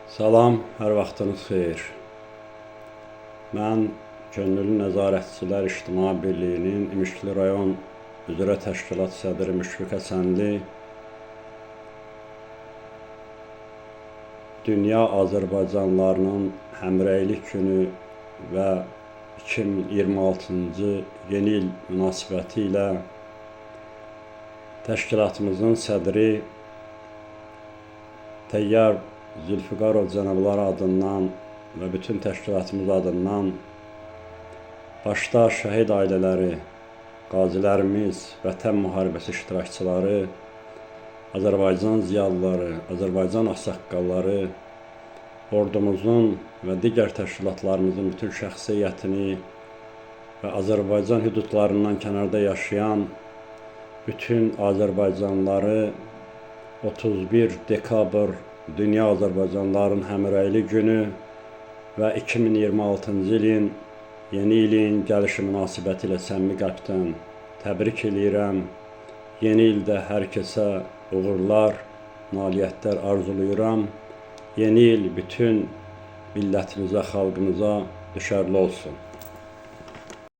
Salam, hər vaxtınız xeyir. Mən Könüllü Nəzarətçilər İctimai Birliyinin İmişli rayon üzrə təşkilat sədri Müşfiq Həsənli Dünya Azərbaycanlılarının Həmrəylik günü və 2026-cı yeni il münasibəti ilə təşkilatımızın sədri Təyyar Zülfüqarov cənabları adından və bütün təşkilatımız adından başda şəhid ailələri, qazilərimiz, vətən müharibəsi iştirakçıları, Azərbaycan ziyalıları, Azərbaycan ağsaqqalları, ordumuzun və digər təşkilatlarımızın bütün şəxsiyyətini və Azərbaycan hüdudlarından kənarda yaşayan bütün Azərbaycanlıları 31 dekabr Dünya Azərbaycanlıların Həmrəylik günü və 2026-cı ilin yeni ilin gəlişi münasibəti ilə səmimi qəlbdən təbrik edirəm. Yeni ildə hər kəsə uğurlar, nailiyyətlər arzuluyuram. Yeni il bütün millətimizə, xalqımıza düşərli olsun.